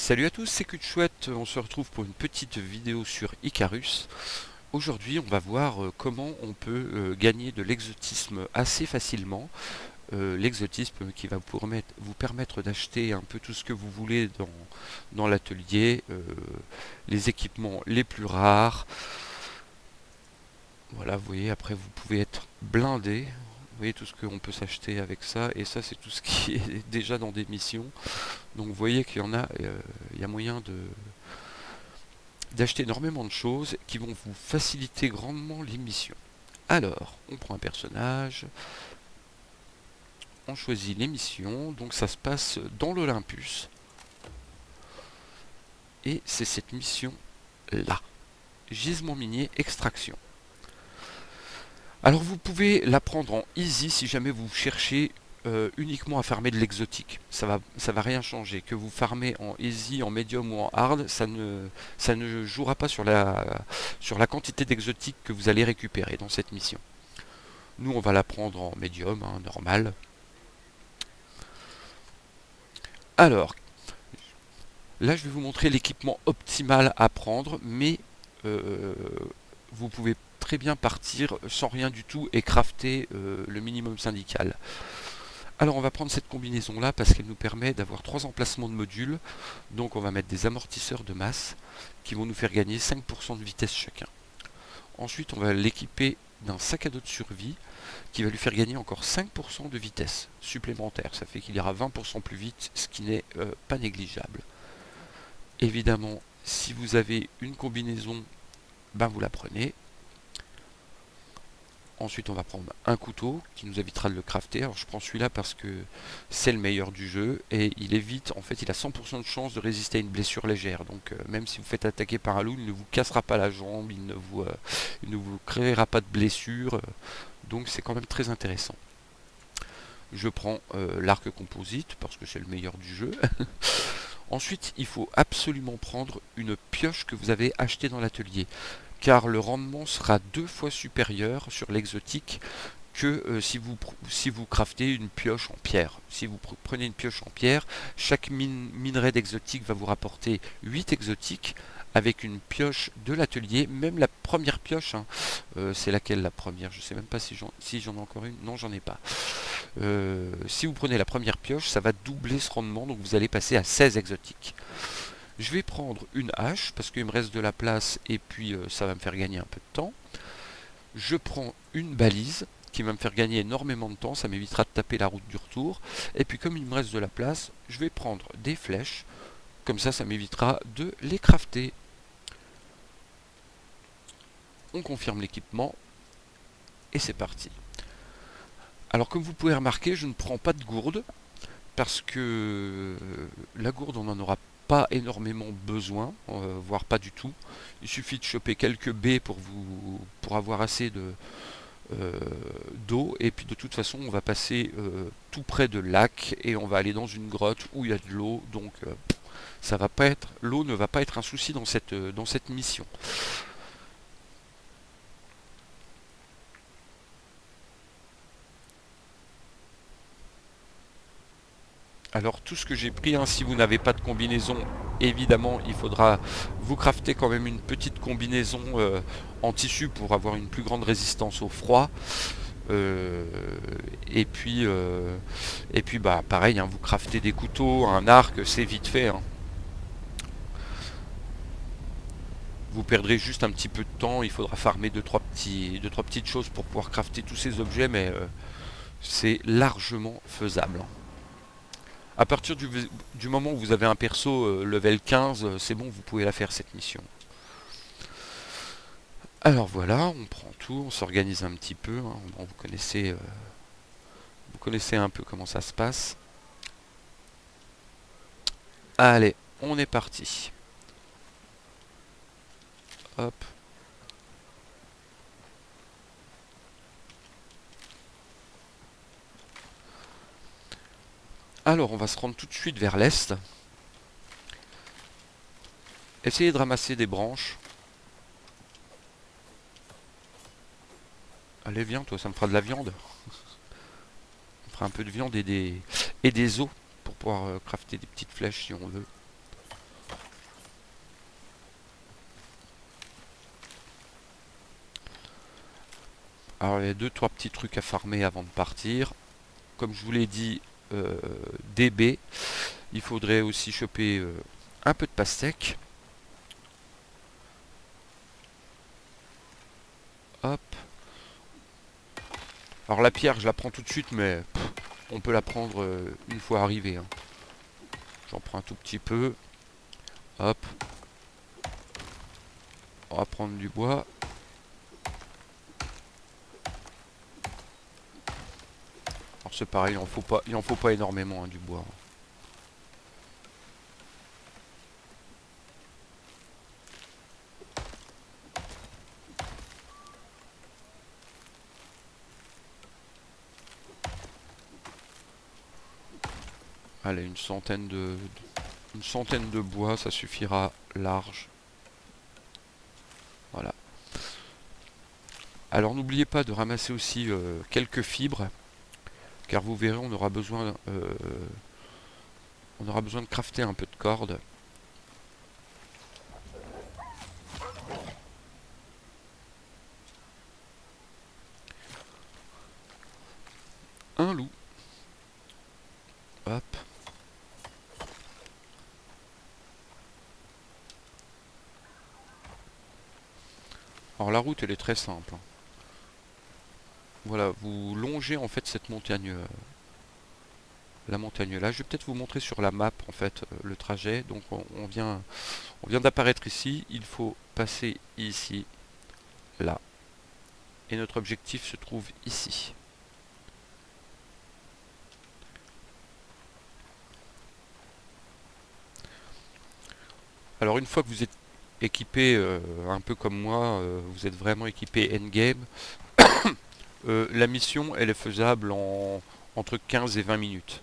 Salut à tous, c'est Chouette, on se retrouve pour une petite vidéo sur Icarus. Aujourd'hui on va voir comment on peut gagner de l'exotisme assez facilement. L'exotisme qui va vous permettre d'acheter un peu tout ce que vous voulez dans l'atelier, les équipements les plus rares. Voilà, vous voyez, après vous pouvez être blindé. Vous voyez tout ce qu'on peut s'acheter avec ça, et ça c'est tout ce qui est déjà dans des missions. Donc vous voyez qu'il y en a, il y a moyen d'acheter énormément de choses qui vont vous faciliter grandement les missions. Alors, on prend un personnage, on choisit les missions, donc ça se passe dans l'Olympus, et c'est cette mission là, gisement minier extraction. Alors vous pouvez la prendre en easy si jamais vous cherchez uniquement à farmer de l'exotique. Ça va rien changer. Que vous farmez en easy, en medium ou en hard, ça ne jouera pas sur la quantité d'exotique que vous allez récupérer dans cette mission. Nous, on va la prendre en medium, hein, normal. Alors, là, je vais vous montrer l'équipement optimal à prendre, mais euh, vous pouvez très bien partir sans rien du tout et crafter le minimum syndical. Alors on va prendre cette combinaison là parce qu'elle nous permet d'avoir 3 emplacements de modules. Donc on va mettre des amortisseurs de masse qui vont nous faire gagner 5% de vitesse chacun. Ensuite on va l'équiper d'un sac à dos de survie qui va lui faire gagner encore 5% de vitesse supplémentaire. Ça fait qu'il ira 20% plus vite, ce qui n'est pas négligeable. Évidemment, si vous avez une combinaison, ben vous la prenez. Ensuite, on va prendre un couteau qui nous évitera de le crafter. Alors, je prends celui-là parce que c'est le meilleur du jeu et il évite, en fait, il a 100% de chance de résister à une blessure légère. Donc, même si vous faites attaquer par un loup, il ne vous cassera pas la jambe, il ne vous créera pas de blessure. Donc, c'est quand même très intéressant. Je prends l'arc composite parce que c'est le meilleur du jeu. Ensuite, il faut absolument prendre une pioche que vous avez achetée dans l'atelier, car le rendement sera 2 fois supérieur sur l'exotique que si vous craftez une pioche en pierre. Si vous prenez une pioche en pierre, chaque minerai d'exotique va vous rapporter 8 exotiques. Avec une pioche de l'atelier, même la première pioche, hein, c'est laquelle la première? Je sais même pas si j'en ai encore une. Non, j'en ai pas. Si vous prenez la première pioche, ça va doubler ce rendement, donc vous allez passer à 16 exotiques. Je vais prendre une hache parce qu'il me reste de la place et puis ça va me faire gagner un peu de temps. Je prends une balise qui va me faire gagner énormément de temps, ça m'évitera de taper la route du retour. Et puis comme il me reste de la place, je vais prendre des flèches, comme ça m'évitera de les crafter. On confirme l'équipement et c'est parti. Alors comme vous pouvez remarquer, je ne prends pas de gourde parce que la gourde on n'en aura pas énormément besoin, voire pas du tout. Il suffit de choper quelques baies pour avoir assez d'eau, et puis de toute façon on va passer tout près de lac et on va aller dans une grotte où il y a de l'eau, donc ça va pas être, l'eau ne va pas être un souci dans cette mission. Alors tout ce que j'ai pris, hein, si vous n'avez pas de combinaison, évidemment il faudra vous crafter quand même une petite combinaison en tissu pour avoir une plus grande résistance au froid. Euh, et puis bah pareil, hein, vous craftez des couteaux, un arc, c'est vite fait, hein. Vous perdrez juste un petit peu de temps, il faudra farmer deux trois petites choses pour pouvoir crafter tous ces objets, mais c'est largement faisable. À partir du moment où vous avez un perso level 15, c'est bon, vous pouvez la faire cette mission. Alors voilà, on prend tout, on s'organise un petit peu, hein. Bon, vous connaissez un peu comment ça se passe. Allez, on est parti. Hop. Alors, on va se rendre tout de suite vers l'est. Essayez de ramasser des branches. Allez, viens, toi, ça me fera de la viande. On fera un peu de viande et des os pour pouvoir crafter des petites flèches si on veut. Alors il y a deux, trois petits trucs à farmer avant de partir. Comme je vous l'ai dit, des baies. Il faudrait aussi choper un peu de pastèque. Hop. Alors la pierre, je la prends tout de suite, mais on peut la prendre une fois arrivé, hein. J'en prends un tout petit peu. Hop. On va prendre du bois. Alors c'est pareil, il en faut pas énormément, hein, du bois. Allez, une centaine de bois, ça suffira large. Voilà. Alors n'oubliez pas de ramasser aussi quelques fibres, car vous verrez, on aura besoin de crafter un peu de cordes. Un loup. Hop. Alors la route, elle est très simple, hein. Voilà, vous longez en fait cette montagne, la montagne là. Je vais peut-être vous montrer sur la map en fait le trajet. Donc on vient d'apparaître ici. Il faut passer ici, là. Et notre objectif se trouve ici. Alors une fois que vous êtes équipé, un peu comme moi, vous êtes vraiment équipé endgame, la mission elle est faisable entre 15 et 20 minutes.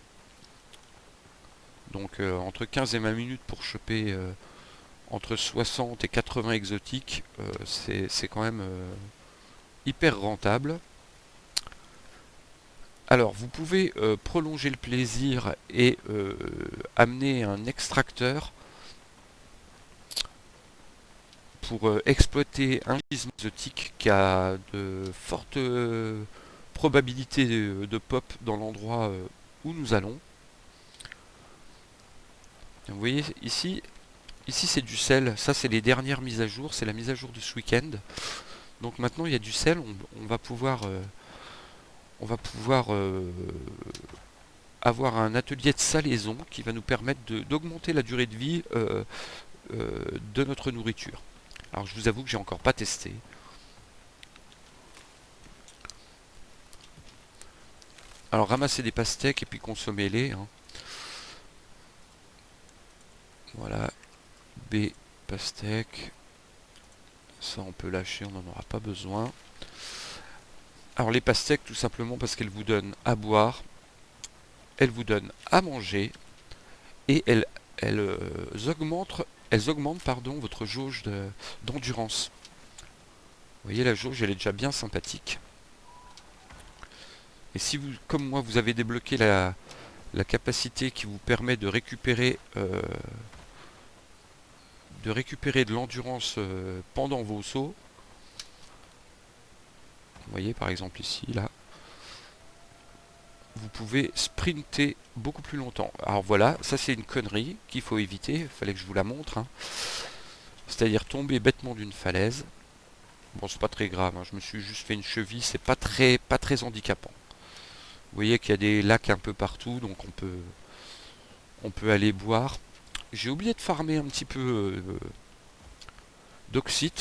Donc entre 15 et 20 minutes pour choper entre 60 et 80 exotiques, c'est quand même hyper rentable. Alors vous pouvez prolonger le plaisir et amener un extracteur pour exploiter un gisement exotique qui a de fortes probabilités de pop dans l'endroit où nous allons. Vous voyez ici, c'est du sel. Ça c'est les dernières mises à jour, c'est la mise à jour de ce week-end. Donc maintenant il y a du sel, on va pouvoir avoir un atelier de salaison qui va nous permettre d'augmenter la durée de vie de notre nourriture. Alors je vous avoue que j'ai encore pas testé. Alors ramasser des pastèques et puis consommer-les, hein. Voilà, B, pastèque. Ça on peut lâcher, on n'en aura pas besoin. Alors les pastèques tout simplement parce qu'elles vous donnent à boire, elles vous donnent à manger et elles augmentent pardon, votre jauge d'endurance. Vous voyez la jauge elle est déjà bien sympathique. Et si vous, comme moi, vous avez débloqué la capacité qui vous permet de récupérer de l'endurance pendant vos sauts. Vous voyez par exemple ici, là, vous pouvez sprinter beaucoup plus longtemps. Alors voilà, ça c'est une connerie qu'il faut éviter, il fallait que je vous la montre, hein. C'est-à-dire tomber bêtement d'une falaise. Bon, c'est pas très grave, hein, je me suis juste fait une cheville, c'est pas très handicapant. Vous voyez qu'il y a des lacs un peu partout, donc on peut aller boire. J'ai oublié de farmer un petit peu d'oxyde.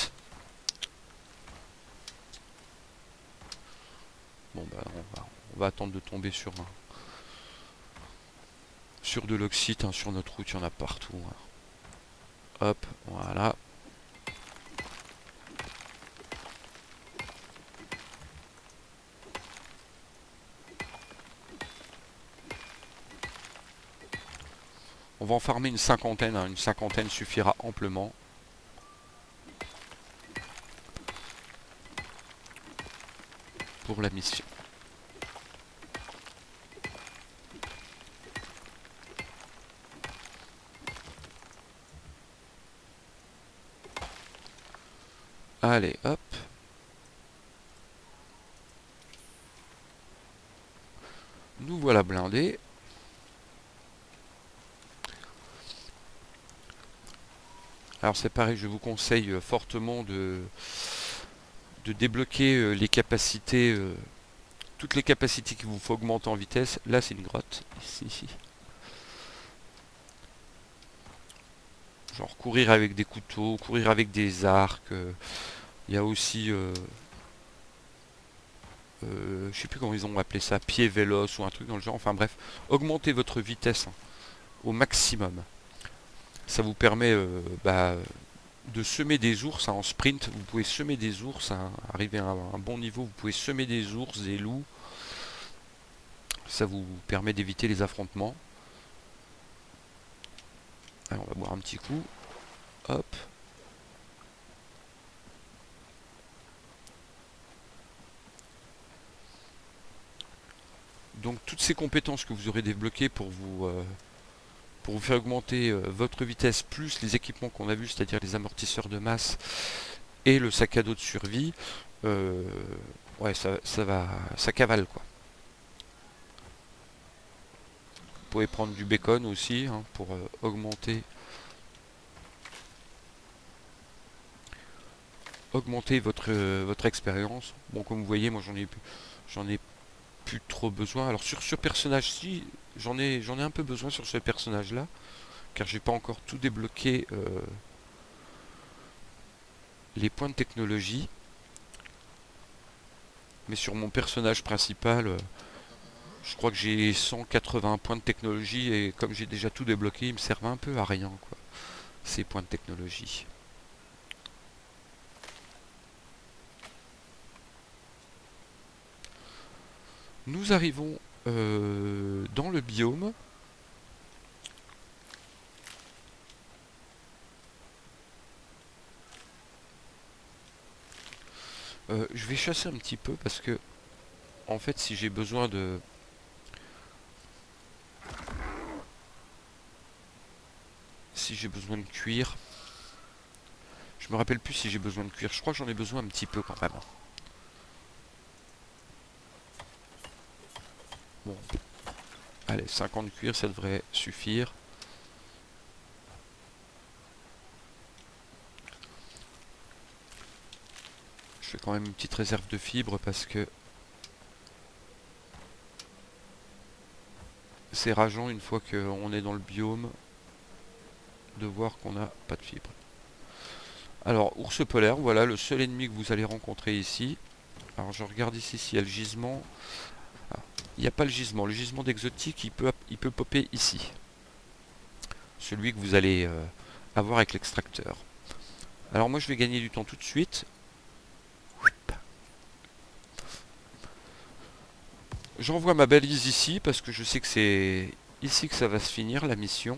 Bon bah on va attendre de tomber sur de l'oxyde, hein, sur notre route, il y en a partout, hein. Hop, voilà. On va en farmer une cinquantaine, hein. Une cinquantaine suffira amplement. Pour la mission. Allez, hop. voilà blindé. Alors c'est pareil, je vous conseille fortement de débloquer les capacités, toutes les capacités qu'il vous faut augmenter en vitesse. Là c'est une grotte, ici. Genre courir avec des couteaux, courir avec des arcs. Il y a aussi, je sais plus comment ils ont appelé ça, pied véloce ou un truc dans le genre. Enfin bref, augmentez votre vitesse au maximum. Ça vous permet de semer des ours en sprint. Vous pouvez semer des ours, arriver à un bon niveau. Vous pouvez semer des ours, des loups. Ça vous permet d'éviter les affrontements. Allez, on va boire un petit coup. Hop. Donc toutes ces compétences que vous aurez débloquées pour vous faire augmenter votre vitesse, plus les équipements qu'on a vus, c'est-à-dire les amortisseurs de masse et le sac à dos de survie, euh, ouais, ça cavale quoi. Vous pouvez prendre du bacon aussi hein, pour augmenter votre expérience. Bon, comme vous voyez, moi j'en ai plus trop besoin. Alors sur ce personnage-ci, j'en ai un peu besoin sur ce personnage-là, car j'ai pas encore tout débloqué les points de technologie. Mais sur mon personnage principal, je crois que j'ai 180 points de technologie et comme j'ai déjà tout débloqué, ils me servent un peu à rien, quoi, ces points de technologie. Nous arrivons dans le biome. Je vais chasser un petit peu parce que, en fait, si j'ai besoin de... Si j'ai besoin de cuir... Je me rappelle plus si j'ai besoin de cuir. Je crois que j'en ai besoin un petit peu quand même. Bon, allez, 50 cuir, ça devrait suffire. Je fais quand même une petite réserve de fibres parce que c'est rageant une fois qu'on est dans le biome de voir qu'on n'a pas de fibres. Alors, ours polaire, voilà le seul ennemi que vous allez rencontrer ici. Alors je regarde ici s'il y a le gisement. Ah, il n'y a pas le gisement. Le gisement d'exotique, il peut popper ici. Celui que vous allez avoir avec l'extracteur. Alors moi je vais gagner du temps tout de suite. J'envoie ma balise ici parce que je sais que c'est ici que ça va se finir la mission.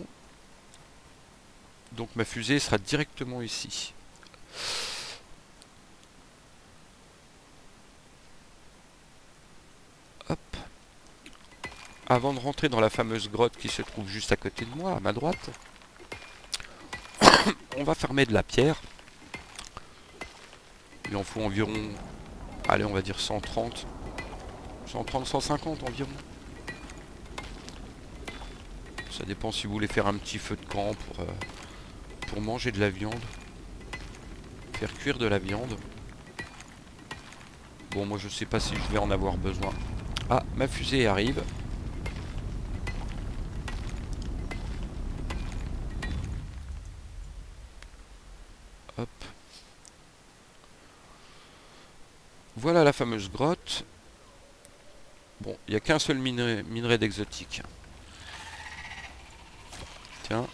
Donc ma fusée sera directement ici. Hop. Avant de rentrer dans la fameuse grotte qui se trouve juste à côté de moi, à ma droite, on va farmer de la pierre. Il en faut environ, allez on va dire 130, 150 environ. Ça dépend si vous voulez faire un petit feu de camp pour manger de la viande. Faire cuire de la viande. Bon, moi je sais pas si je vais en avoir besoin. Ah, ma fusée arrive. Hop. Voilà la fameuse grotte. Bon, il n'y a qu'un seul minerai d'exotique. Tiens.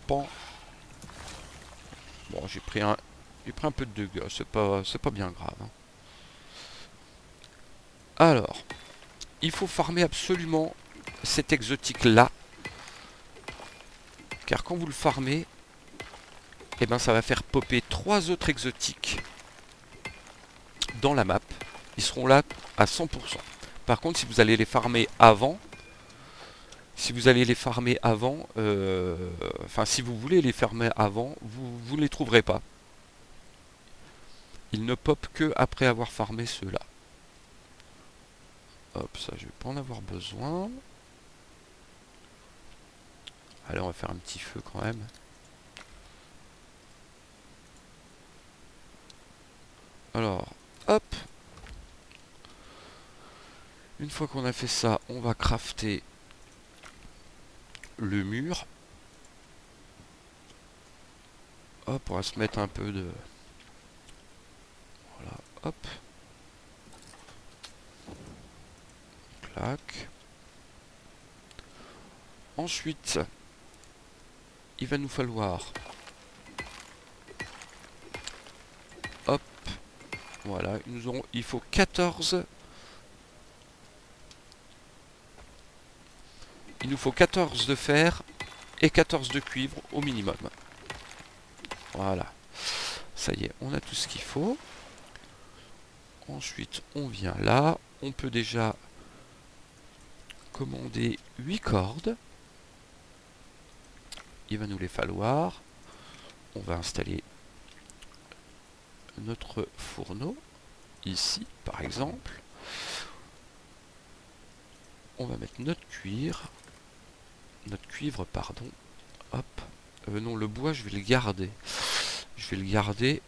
Pan. Bon, j'ai pris un peu de dégâts, c'est pas bien grave. Hein. Alors, il faut farmer absolument cet exotique là, car quand vous le farmez, eh ben ça va faire popper 3 autres exotiques dans la map. Ils seront là à 100%. Par contre, si vous allez les farmer avant, enfin si vous voulez les farmer avant, vous ne les trouverez pas. Ils ne popent que après avoir farmé ceux-là. Hop, ça je vais pas en avoir besoin. Allez, on va faire un petit feu quand même. Alors, hop. Une fois qu'on a fait ça, on va crafter le mur. Hop, on va se mettre un peu de... Voilà, hop. Clac. Ensuite, il va nous falloir... Hop. Voilà, il faut 14... Il nous faut 14 de fer et 14 de cuivre au minimum. Voilà. Ça y est, on a tout ce qu'il faut. Ensuite, on vient là. On peut déjà commander 8 cordes. Il va nous les falloir. On va installer notre fourneau. Ici, par exemple. On va mettre notre cuir. Notre cuivre, pardon. Hop. Non, le bois, je vais le garder. Je vais le garder.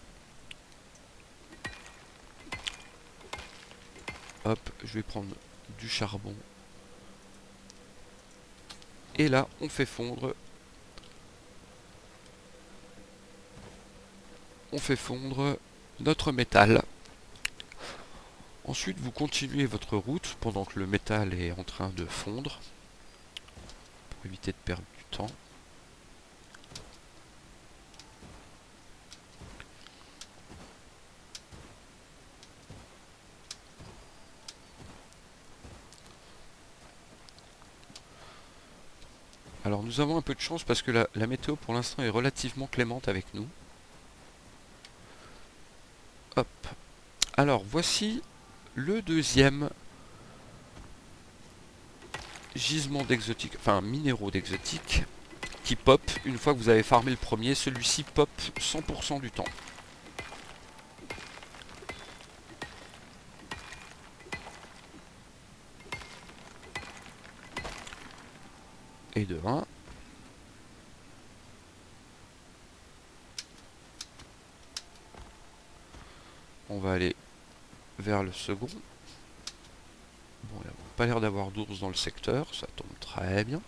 Hop, je vais prendre du charbon. Et là, on fait fondre. On fait fondre notre métal. Ensuite, vous continuez votre route pendant que le métal est en train de fondre. Pour éviter de perdre du temps. Alors nous avons un peu de chance parce que la météo pour l'instant est relativement clémente avec nous. Hop. Alors voici le deuxième gisement d'exotique, enfin minéraux d'exotique qui pop une fois que vous avez farmé le premier. Celui-ci pop 100% du temps. Et de 1. On va aller vers le second. Bon, il n'y a pas l'air d'avoir d'ours dans le secteur, ça tombe très bien.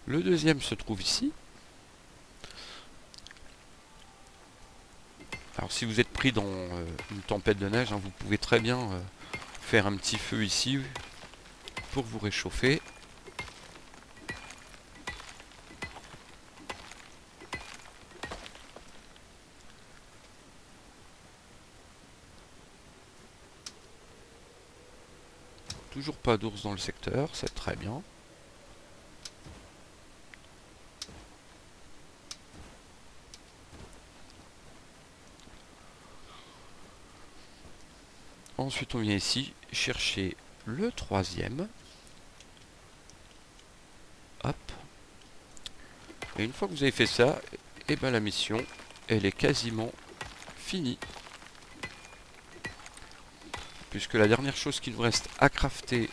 Le deuxième se trouve ici. Alors si vous êtes pris dans une tempête de neige, hein, vous pouvez très bien faire un petit feu ici pour vous réchauffer. Toujours pas d'ours dans le secteur, c'est très bien. Ensuite on vient ici chercher le troisième. Hop. Et une fois que vous avez fait ça, et ben la mission, elle est quasiment finie. Puisque la dernière chose qu'il nous reste à crafter,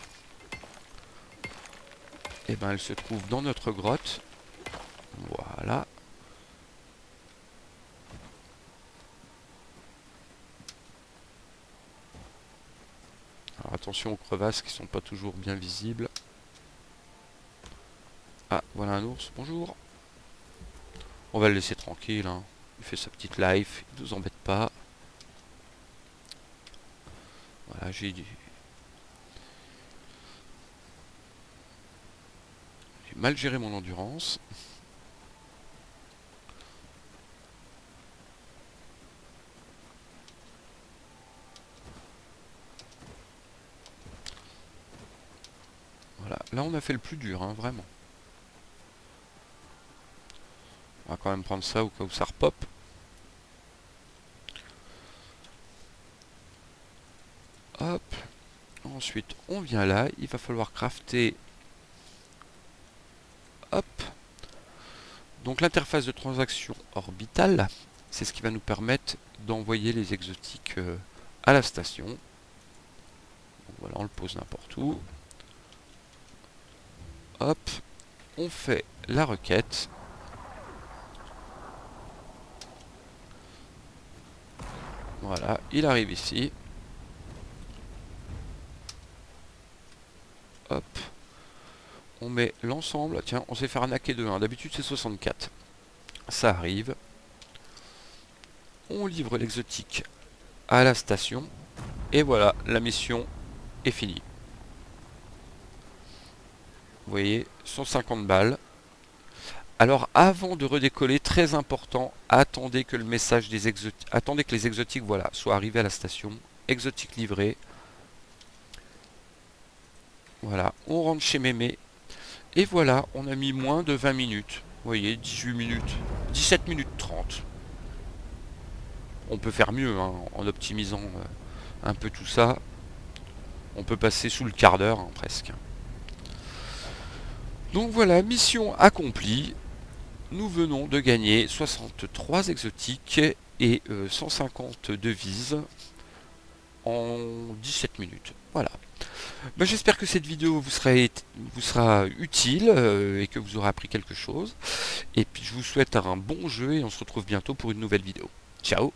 et ben elle se trouve dans notre grotte. Voilà. Alors attention aux crevasses qui sont pas toujours bien visibles. Ah, voilà un ours, bonjour. On va le laisser tranquille, hein. Il fait sa petite life, il nous embête pas. Voilà, j'ai mal géré mon endurance. Voilà, là on a fait le plus dur, hein, vraiment. On va quand même prendre ça au cas où ça repop. Hop. Ensuite, on vient là. Il va falloir crafter. Hop. Donc l'interface de transaction orbitale, c'est ce qui va nous permettre d'envoyer les exotiques à la station. Donc voilà, on le pose n'importe tout. Hop, on fait la requête. Voilà, il arrive ici. Hop, on met l'ensemble. Tiens, on s'est fait arnaquer de 1. D'habitude c'est 64. Ça arrive. On livre l'exotique à la station. Et voilà, la mission est finie. Vous voyez, 150 balles. Alors avant de redécoller, très important, attendez que le message des exotiques, attendez que les exotiques, voilà, soient arrivés à la station. Exotique livré. Voilà, on rentre chez Mémé. Et voilà, on a mis moins de 20 minutes. Vous voyez, 18 minutes, 17 minutes 30. On peut faire mieux hein, en optimisant un peu tout ça. On peut passer sous le quart d'heure hein, presque. Donc voilà, mission accomplie. Nous venons de gagner 63 exotiques et 150 devises en 17 minutes. Voilà. Ben, j'espère que cette vidéo vous sera utile et que vous aurez appris quelque chose. Et puis je vous souhaite un bon jeu et on se retrouve bientôt pour une nouvelle vidéo. Ciao!